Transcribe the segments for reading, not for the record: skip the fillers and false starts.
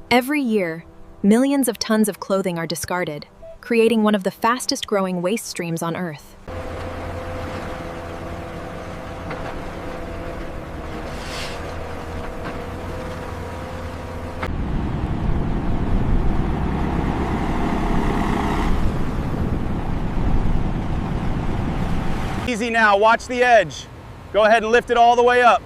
Every year, millions of tons of clothing are discarded, creating one of the fastest-growing waste streams on Earth. Easy now, watch the edge. Go ahead and lift it all the way up.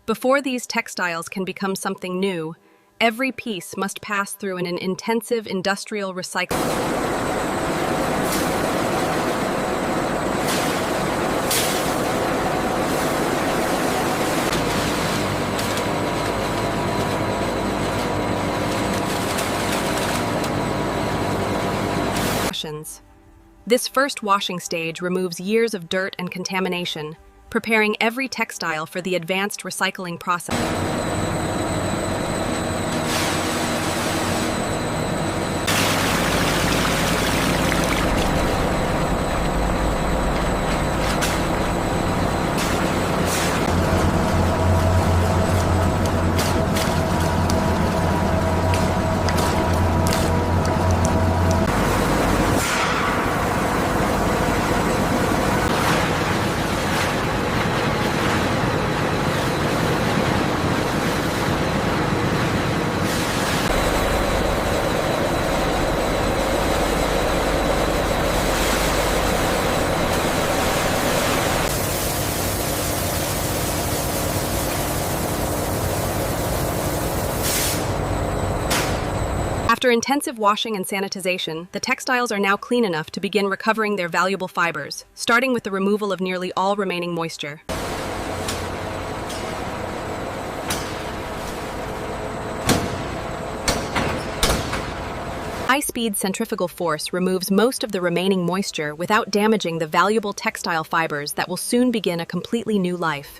Before these textiles can become something new, every piece must pass through an intensive industrial recycling. This first washing stage removes years of dirt and contamination, preparing every textile for the advanced recycling process. After intensive washing and sanitization, the textiles are now clean enough to begin recovering their valuable fibers, starting with the removal of nearly all remaining moisture. High-speed centrifugal force removes most of the remaining moisture without damaging the valuable textile fibers that will soon begin a completely new life.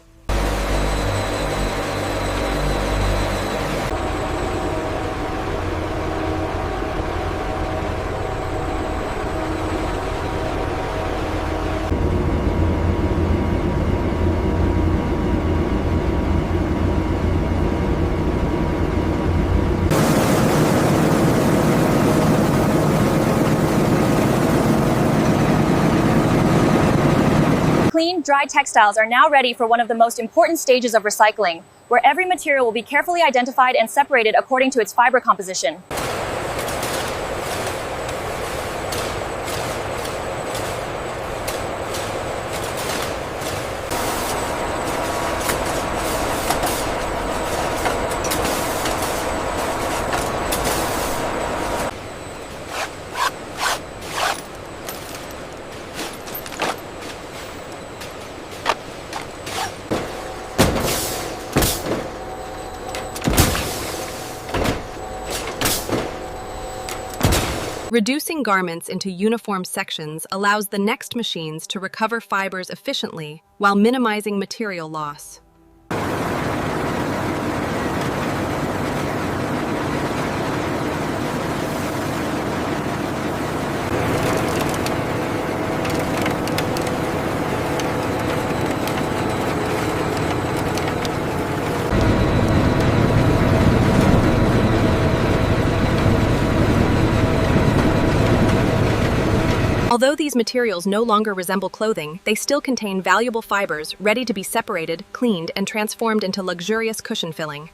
Clean, dry textiles are now ready for one of the most important stages of recycling, where every material will be carefully identified and separated according to its fiber composition. Reducing garments into uniform sections allows the next machines to recover fibers efficiently while minimizing material loss. Although these materials no longer resemble clothing, they still contain valuable fibers ready to be separated, cleaned, and transformed into luxurious cushion filling.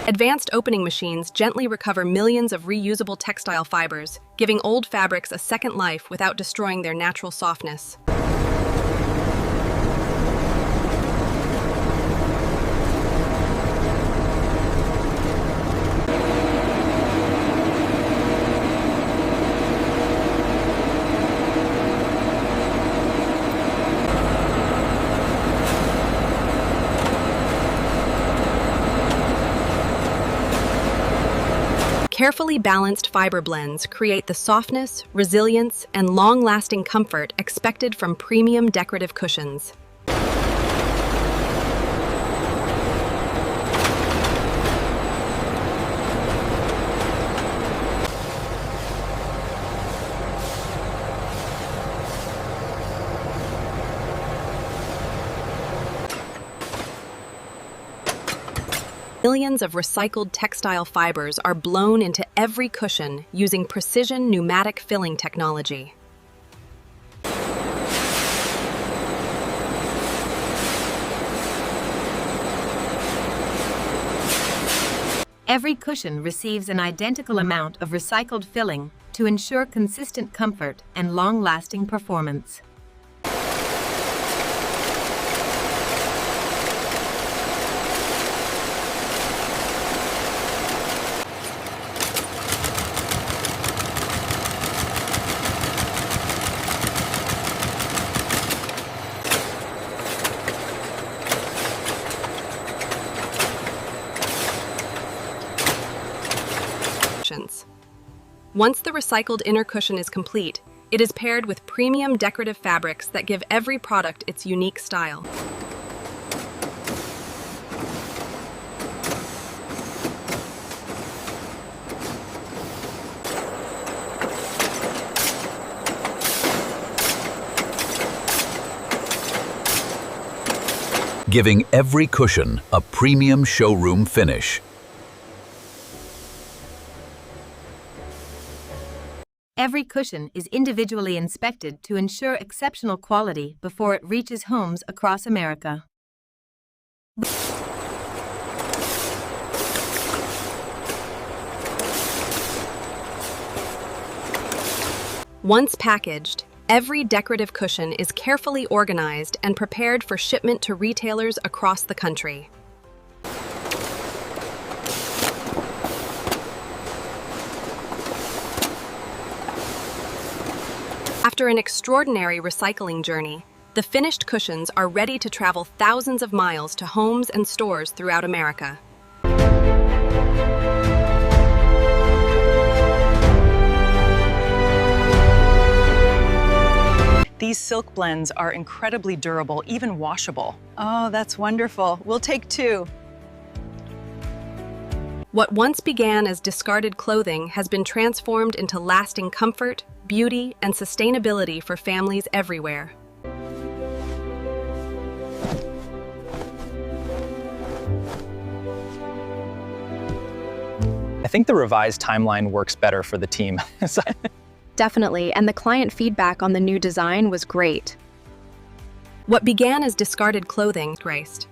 Advanced opening machines gently recover millions of reusable textile fibers, giving old fabrics a second life without destroying their natural softness. Carefully balanced fiber blends create the softness, resilience, and long-lasting comfort expected from premium decorative cushions. Millions of recycled textile fibers are blown into every cushion using precision pneumatic filling technology. Every cushion receives an identical amount of recycled filling to ensure consistent comfort and long-lasting performance. Once the recycled inner cushion is complete, it is paired with premium decorative fabrics that give every product its unique style. Giving every cushion a premium showroom finish. Every cushion is individually inspected to ensure exceptional quality before it reaches homes across America. Once packaged, every decorative cushion is carefully organized and prepared for shipment to retailers across the country. After an extraordinary recycling journey, the finished cushions are ready to travel thousands of miles to homes and stores throughout America. These silk blends are incredibly durable, even washable. Oh, that's wonderful. We'll take 2. What once began as discarded clothing has been transformed into lasting comfort, beauty, and sustainability for families everywhere. I think the revised timeline works better for the team. Definitely, and the client feedback on the new design was great. What began as discarded clothing graced.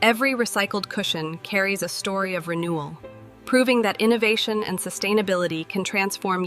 Every recycled cushion carries a story of renewal, proving that innovation and sustainability can transform